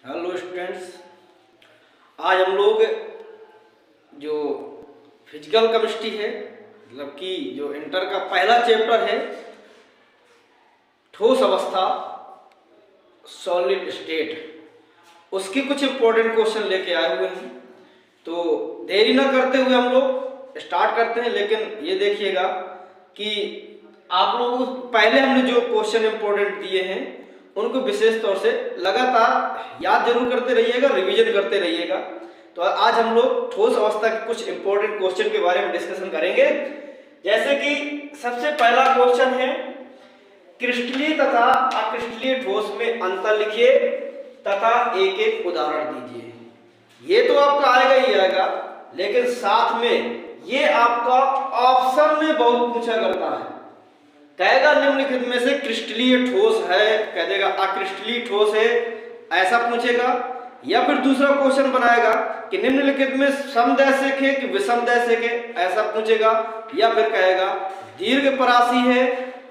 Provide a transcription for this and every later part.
Hello students, आज हम लोग जो फिजिकल केमिस्ट्री है मतलब कि जो इंटर का पहला चैप्टर है ठोस अवस्था सॉलिड स्टेट, उसके कुछ इंपॉर्टेंट क्वेश्चन लेके आए हुए हैं। तो देरी ना करते हुए हम लोग स्टार्ट करते हैं। लेकिन ये देखिएगा कि आप लोगों को पहले हमने जो क्वेश्चन इंपॉर्टेंट दिए हैं उनको विशेष तौर से लगातार याद जरूर करते रहिएगा, रिवीजन करते रहिएगा। तो आज हम लोग ठोस अवस्था के कुछ इंपॉर्टेंट क्वेश्चन के बारे में डिस्कशन करेंगे। जैसे कि सबसे पहला क्वेश्चन है, क्रिस्टलीय तथा अक्रिस्टलीय ठोस में अंतर लिखिए तथा एक एक उदाहरण दीजिए। ये तो आपका आएगा ही आएगा, लेकिन साथ में ये आपका ऑप्शन में बहुत पूछा करता है। कहेगा निम्नलिखित में से क्रिस्टलीय ठोस है, कह देगा अक्रिस्टलीय ठोस है, ऐसा पूछेगा। या फिर दूसरा क्वेश्चन बनाएगा कि निम्नलिखित में समदैशिक है कि विषमदैशिक है, ऐसा पूछेगा। या फिर कहेगा दीर्घ परासी है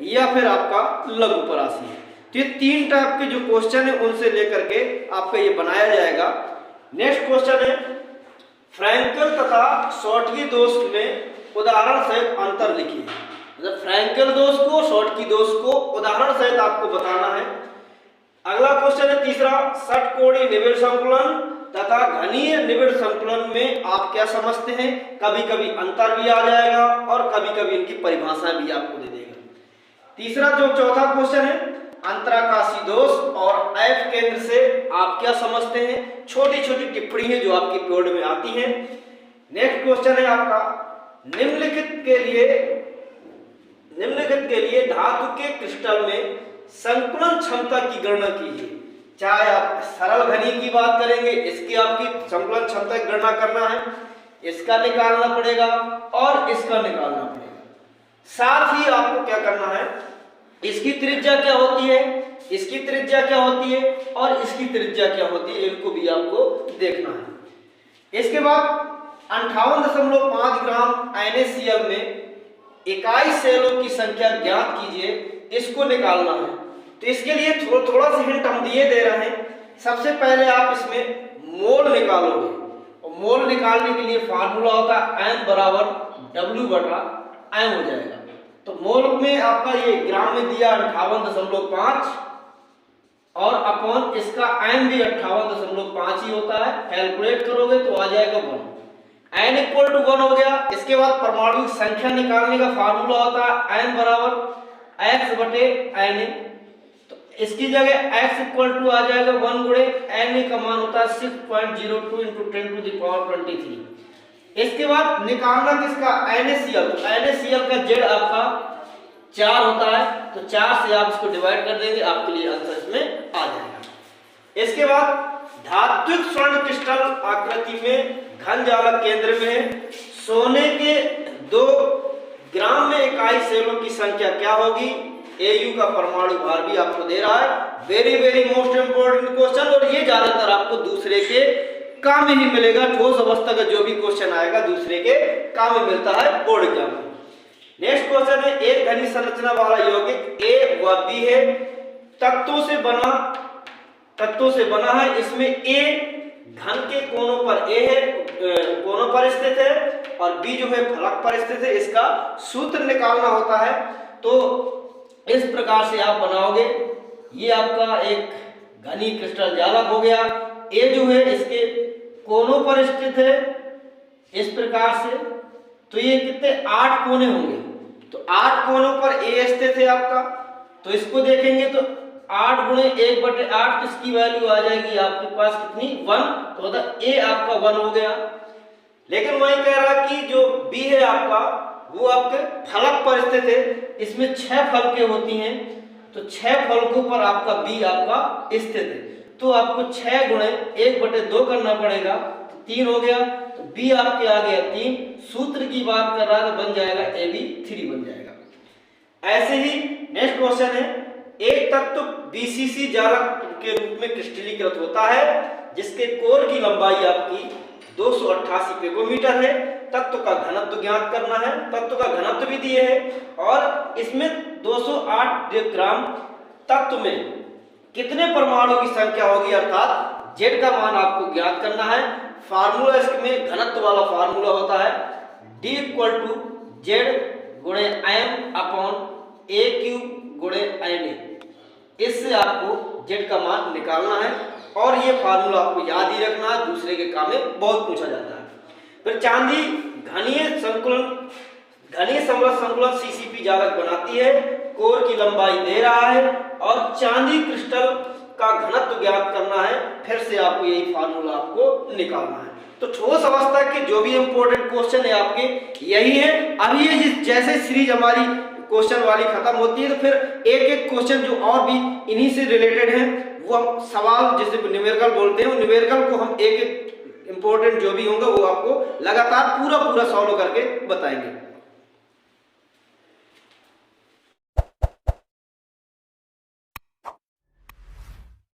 या फिर आपका लघु परासी है। तो ये तीन टाइप के जो क्वेश्चन है उनसे लेकर के आपका ये बनाया जाएगा। नेक्स्ट क्वेश्चन है, फ्रैंकल तथा शॉर्टकी दोष में उदाहरण सहित अंतर लिखिए। मतलब फ्रैंकल दोष को, शॉर्टकी दोष को उदाहरण सहित आपको बताना है। अगला क्वेश्चन है तीसरा, षटकोणीय निबिड़ संकुलन तथा घनीय निबिड़ संकुलन में आप क्या समझते हैं। कभी कभी अंतर भी आ जाएगा और कभी कभी इनकी परिभाषाएं भी आपको दे देगा। तीसरा जो चौथा क्वेश्चन है, अंतराकाशी दोष और एफ केंद्र से आप क्या समझते हैं। छोटी छोटी टिप्पणी है जो आपकी बोर्ड में आती है। नेक्स्ट क्वेश्चन है आपका, निम्नलिखित के लिए धातु के क्रिस्टल में संकुलन क्षमता की गणना कीजिए। चाहे आप सरल घनी की बात करेंगे, इसकी आपकी संकुलन क्षमता की गणना करना है, इसका निकालना पड़ेगा और इसका निकालना पड़ेगा। साथ ही आपको क्या करना है, इसकी त्रिज्या क्या होती है, इसकी त्रिज्या क्या होती है और इसकी त्रिज्या क्या होती है, इनको भी आपको देखना है। इसके बाद 58.5 ग्राम NaCl में इकाई सेलों की संख्या ज्ञात कीजिए, इसको निकालना है। तो इसके लिए थोड़ा सा हिंट हम दिए दे रहे हैं। सबसे पहले आप इसमें मोल निकालोगे और मोल निकालने के लिए फार्मूला होता है M बराबर W/M हो जाएगा। तो मोल में आपका ये ग्राम में दिया 58.5 और अपॉन इसका M भी 58.5 ही होता है। कैलकुलेट करोगे तो आ जाएगा 1। n इक्वल टू 1 हो गया। इसके बाद परमाणु संख्या निकालने का फार्मूला होता है n बराबर x/Na। तो इसकी जगह x इक्वल टू आ जाएगा 1 गुणे Na का मान होता है 6.02 × 10⁻23। इसके बाद निकालना किसका, NaCl। तो NaCl का Z आपका 4 होता है, तो 4 से आप इसको डिवाइड कर देंगे, आपके लिए आंसर इसमें आ जाएगा। इसके बाद धात्विक स्वर्ण क्रिस्टल आकृति में घन जालक केंद्र में सोने के 2 ग्राम में इकाई सेलों की संख्या क्या होगी। Au का परमाणु भार भी आपको दे रहा है। वेरी मोस्ट इंपोर्टेंट क्वेश्चन, और ये ज्यादातर आपको दूसरे के काम में ही मिलेगा। ठोस अवस्था का जो भी क्वेश्चन आएगा दूसरे के काम में मिलता है बोर्ड एग्जाम में। नेक्स्ट क्वेश्चन है, एक घनी संरचना वाला यौगिक A व B है, तत्वों से बना है। इसमें A घन के कोनों पर A है, कोनों पर स्थित है, और B जो है फलक पर स्थित है। इसका सूत्र निकालना होता है। तो इस प्रकार से आप बनाओगे। ये आपका एक घनी क्रिस्टल जालक हो गया। A जो है इसके कोनों पर स्थित है इस प्रकार से। तो ये कितने 8 कोने होंगे। तो 8 कोनों पर A स्थित है आपका। तो इसको देखेंगे तो 8 गुणे 1/8, इसकी वैल्यू आ जाएगी आपके पास कितनी 1। तो मतलब A आपका 1 हो गया। लेकिन वही कह रहा कि जो B है आपका वो आपके फलक पर स्थित है। इसमें 6 फलकें होती हैं, तो 6 फलकों पर आपका B आपका स्थित है। तो आपको 6 गुणे 1/2 करना पड़ेगा, तो 3 हो गया। तो B आपके आ गया 3। सूत्र की बात कर रहा है तो बन जाएगा AB 3 बन जाएगा। ऐसे ही नेक्स्ट क्वेश्चन है, एक तत्व BCC जालक के रूप में क्रिस्टलीकृत होता है जिसके कोर की लंबाई आपकी 288 पिकोमीटर है। तत्व का घनत्व ज्ञात करना है। तत्व का घनत्व भी दिए है और इसमें 208 ग्राम तत्व में कितने परमाणु की संख्या होगी, अर्थात जेड का मान आपको ज्ञात करना है। फार्मूला इसमें घनत्व वाला फार्मूला होता है D इक्वल टू जेड गुणे एम अपॉन ए क्यूब गुणे एन ए। इससे आपको जेड का मान निकालना है और ये फार्मूला आपको याद ही रखना है, दूसरे के काम में बहुत पूछा जाता है। फिर चांदी घनीय समरस संकुलन सीसीपी जालक बनाती है, कोर की लंबाई दे रहा है और चांदी क्रिस्टल का घनत्व ज्ञात करना है। फिर से आपको यही फार्मूला आपको निकालना है। तो ठोस अवस्था के जो भी इंपॉर्टेंट क्वेश्चन है आपके यही है। अब ये जैसे सीरीज हमारी क्वेश्चन वाली खत्म होती है तो फिर एक एक क्वेश्चन जो और भी इन्हीं से रिलेटेड है वो हम सवाल जिसे न्यूमेरिकल बोलते हैं, न्यूमेरिकल को हम एक एक इंपॉर्टेंट जो भी होंगे वो आपको लगातार पूरा सॉल्व करके बताएंगे।